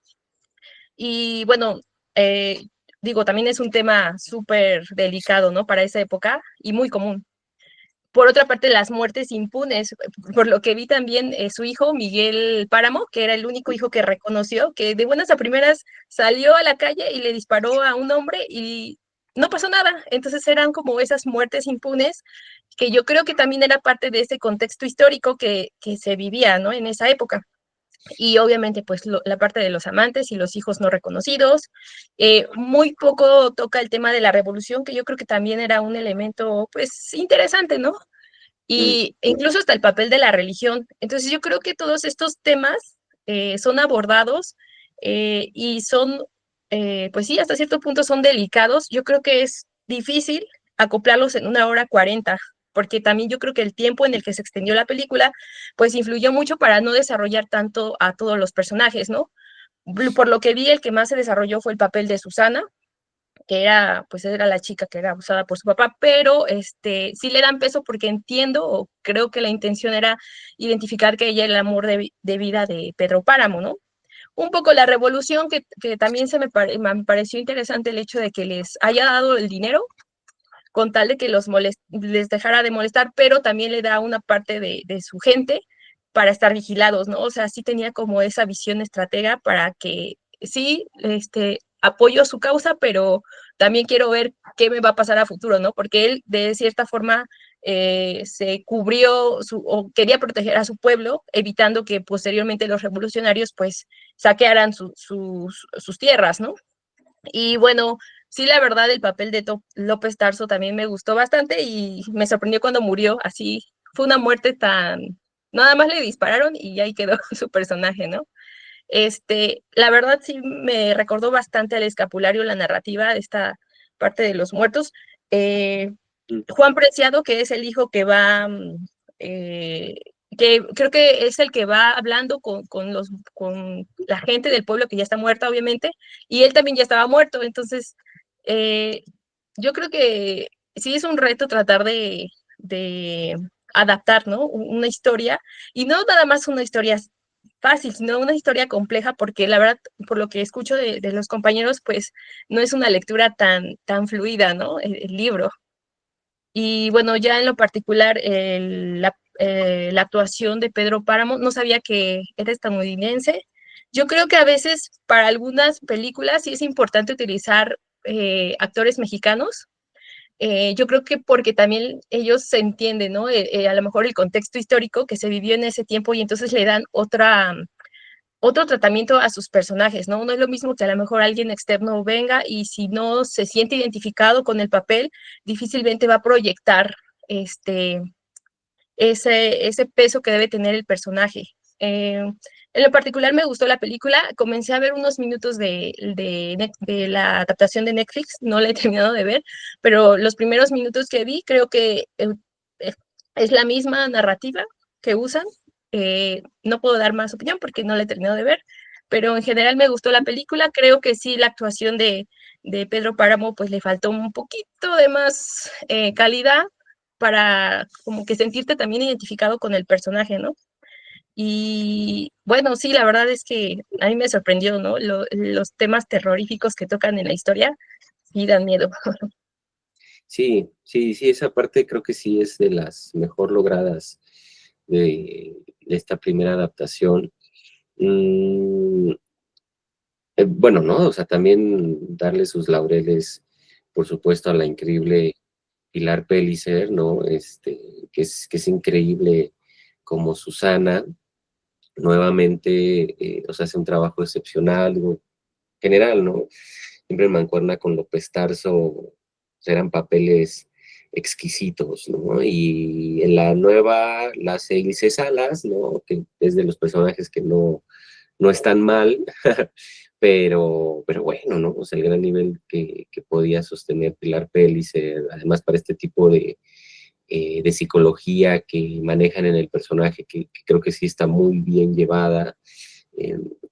[SPEAKER 6] Y bueno, eh, digo, también es un tema súper delicado, ¿no? Para esa época y muy común. Por otra parte, las muertes impunes, por lo que vi también, su hijo, Miguel Páramo, que era el único hijo que reconoció, que de buenas a primeras salió a la calle y le disparó a un hombre y no pasó nada. Entonces eran como esas muertes impunes, que yo creo que también era parte de ese contexto histórico que se vivía, ¿no? En esa época. Y obviamente pues la parte de los amantes y los hijos no reconocidos. Muy poco toca el tema de la revolución, que yo creo que también era un elemento pues interesante, ¿no? Y incluso hasta el papel de la religión. Entonces yo creo que todos estos temas son abordados y son, pues sí, hasta cierto punto son delicados. Yo creo que es difícil acoplarlos en 1 hora 40, porque también yo creo que el tiempo en el que se extendió la película, pues influyó mucho para no desarrollar tanto a todos los personajes, ¿no? Por lo que vi, el que más se desarrolló fue el papel de Susana, que era, pues era la chica que era abusada por su papá, pero sí le dan peso porque entiendo o creo que la intención era identificar que ella era el amor de vida de Pedro Páramo, ¿no? Un poco la revolución que también me pareció interesante el hecho de que les haya dado el dinero con tal de que les dejara de molestar, pero también le da una parte de su gente para estar vigilados, ¿no? O sea, sí tenía como esa visión estratega para que sí, apoyo su causa, pero también quiero ver qué me va a pasar a futuro, ¿no? Porque él de cierta forma se cubrió o quería proteger a su pueblo, evitando que posteriormente los revolucionarios pues saquearan sus tierras, ¿no? Y bueno, sí, la verdad, el papel de López Tarso también me gustó bastante y me sorprendió cuando murió. Así fue una muerte tan... Nada más le dispararon y ahí quedó su personaje, ¿no? La verdad sí me recordó bastante al escapulario, la narrativa de esta parte de los muertos. Juan Preciado, que es el hijo que va, eh, que creo que es el que va hablando con la gente del pueblo que ya está muerta, obviamente, y él también ya estaba muerto, entonces eh, yo creo que sí es un reto tratar de adaptar, ¿no? Una historia, y no nada más una historia fácil, sino una historia compleja, porque la verdad, por lo que escucho de los compañeros, pues no es una lectura tan fluida, ¿no? El libro. Y bueno, ya en lo particular, la actuación de Pedro Páramo, no sabía que era estadounidense. Yo creo que a veces para algunas películas sí es importante utilizar actores mexicanos. Yo creo que porque también ellos se entienden, ¿no? A lo mejor el contexto histórico que se vivió en ese tiempo y entonces le dan otro tratamiento a sus personajes, ¿no? No es lo mismo que a lo mejor alguien externo venga y si no se siente identificado con el papel, difícilmente va a proyectar ese peso que debe tener el personaje. En lo particular me gustó la película, comencé a ver unos minutos de la adaptación de Netflix, no la he terminado de ver, pero los primeros minutos que vi creo que es la misma narrativa que usan. No puedo dar más opinión porque no la he terminado de ver, pero en general me gustó la película. Creo que sí, la actuación de Pedro Páramo pues le faltó un poquito de más calidad para como que sentirte también identificado con el personaje, ¿no? Y bueno, sí, la verdad es que a mí me sorprendió, ¿no? Los temas terroríficos que tocan en la historia, sí dan miedo.
[SPEAKER 1] Sí, sí, sí, esa parte creo que sí es de las mejor logradas de esta primera adaptación. Mm, bueno, ¿no? O sea, también darle sus laureles, por supuesto, a la increíble Pilar Pellicer, ¿no? Que es increíble como Susana, nuevamente, o sea, hace un trabajo excepcional, digo, general, ¿no? Siempre mancuerna con López Tarso, eran papeles exquisitos, ¿no? Y en la nueva la hace Ilse Salas, ¿no? Que es de los personajes que no están mal, pero bueno, ¿no? O sea, el gran nivel que podía sostener Pilar Pellicer, además para este tipo de psicología que manejan en el personaje, que creo que sí está muy bien llevada.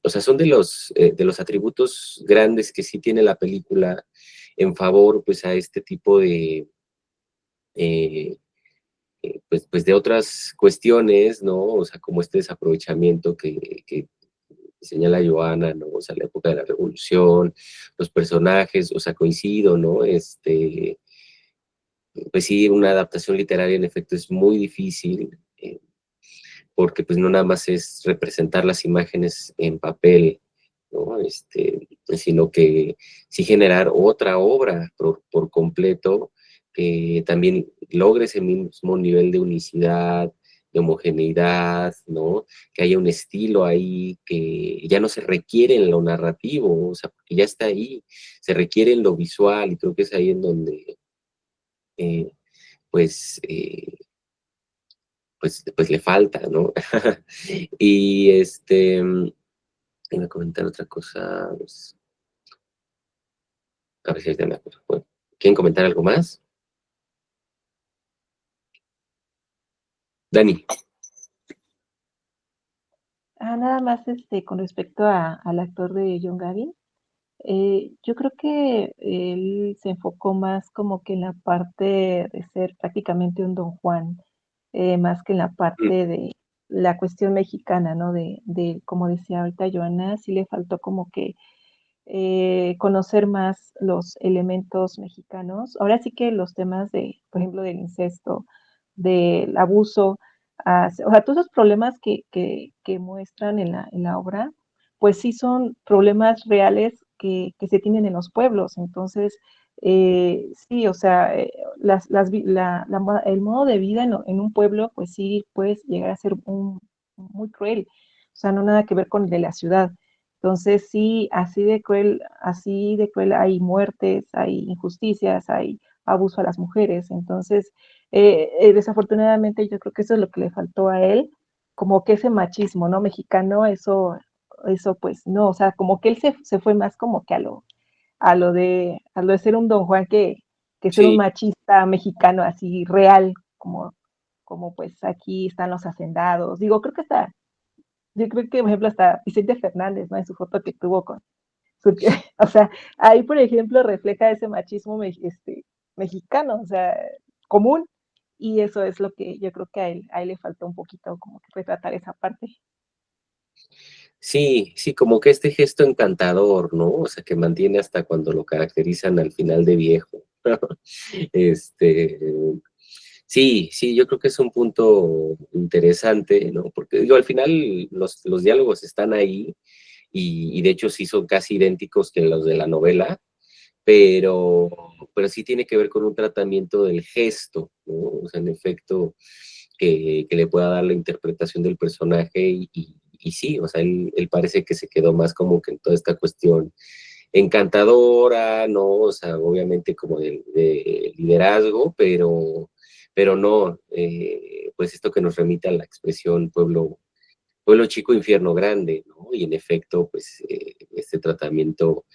[SPEAKER 1] O sea, son de los atributos grandes que sí tiene la película en favor, pues, a este tipo eh, pues de otras cuestiones, ¿no? O sea, como este desaprovechamiento que señala Joana, ¿no? O sea, la época de la Revolución, los personajes, o sea, coincido, ¿no? Pues sí, una adaptación literaria en efecto es muy difícil, porque pues no nada más es representar las imágenes en papel, ¿no? Sino que sí generar otra obra por completo que también logre ese mismo nivel de unicidad, de homogeneidad, ¿no? Que haya un estilo ahí que ya no se requiere en lo narrativo, o sea, porque ya está ahí, se requiere en lo visual, y creo que es ahí en donde, eh, pues, pues le falta, ¿no? Y iba a comentar otra cosa, pues, a ver si ahorita me acuerdo. Bueno, ¿quieren comentar algo más? Dani.
[SPEAKER 2] Nada más con respecto al actor de John Gavin, yo creo que él se enfocó más como que en la parte de ser prácticamente un Don Juan, más que en la
[SPEAKER 1] Mm,
[SPEAKER 2] parte de la cuestión mexicana, ¿no? Como decía ahorita Joana, sí le faltó como que conocer más los elementos mexicanos. Ahora sí que los temas por ejemplo, del incesto, del abuso, o sea, todos esos problemas que muestran en la obra, pues sí son problemas reales que se tienen en los pueblos. Entonces, sí, o sea, el modo de vida en un pueblo, pues sí puede llegar a ser muy cruel. O sea, no nada que ver con el de la ciudad. Entonces, sí, así de cruel hay muertes, hay injusticias, hay abuso a las mujeres. Entonces, desafortunadamente yo creo que eso es lo que le faltó a él, como que ese machismo, ¿no? Mexicano, eso pues no, o sea, como que él se fue más como que a lo de ser un Don Juan que ser un
[SPEAKER 1] sí,
[SPEAKER 2] machista mexicano así real, como pues aquí están los hacendados. Digo, yo creo que, por ejemplo, hasta Vicente Fernández, ¿no? En su foto que tuvo o sea, ahí, por ejemplo, refleja ese machismo mexicano, o sea, común, y eso es lo que yo creo que a él le faltó un poquito como que retratar esa parte.
[SPEAKER 1] sí, sí, como que este gesto encantador, ¿no? O sea, que mantiene hasta cuando lo caracterizan al final de viejo. Este, sí, sí, yo creo que es un punto interesante, ¿no? Porque digo, al final los diálogos están ahí y de hecho sí son casi idénticos que los de la novela, pero, pero sí tiene que ver con un tratamiento del gesto, ¿no? O sea, en efecto, que le pueda dar la interpretación del personaje y sí, o sea, él parece que se quedó más como que en toda esta cuestión encantadora, ¿no? O sea, obviamente como de liderazgo, pero no, pues esto que nos remite a la expresión pueblo Pueblo Chico, Infierno Grande, ¿no? Y en efecto, pues este tratamiento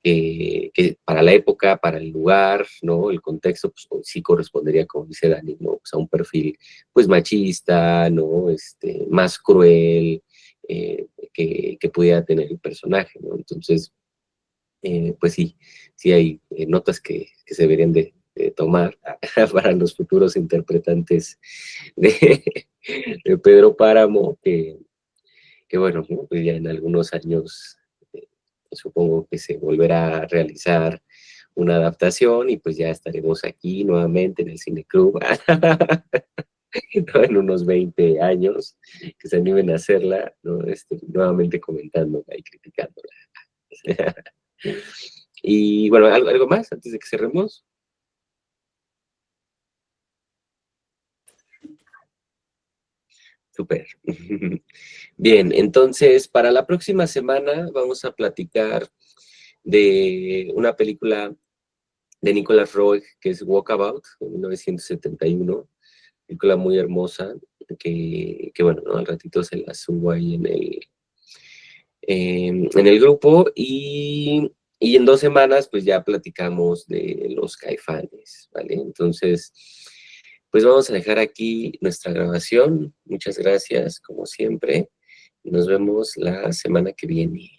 [SPEAKER 1] que para la época, para el lugar, ¿no? El contexto, pues sí correspondería, como dice Dani, ¿no? Pues a un perfil, pues machista, ¿no? Más cruel que pudiera tener el personaje, ¿no? Entonces, pues sí hay notas que se deberían de tomar para los futuros interpretantes de Pedro Páramo, que bueno, ¿no? Pues ya en algunos años supongo que se volverá a realizar una adaptación y pues ya estaremos aquí nuevamente en el Cine Club, ¿no? En unos 20 años que se animen a hacerla, ¿no? Nuevamente comentándola y criticándola. Y bueno, ¿algo más antes de que cerremos? Súper. Bien, entonces para la próxima semana vamos a platicar de una película de Nicolas Roeg que es Walkabout, de 1971, película muy hermosa que bueno, ¿no? Al ratito se la subo ahí en el grupo y en 2 semanas pues ya platicamos de Los Caifanes, ¿vale? Entonces, pues vamos a dejar aquí nuestra grabación. Muchas gracias, como siempre. Nos vemos la semana que viene.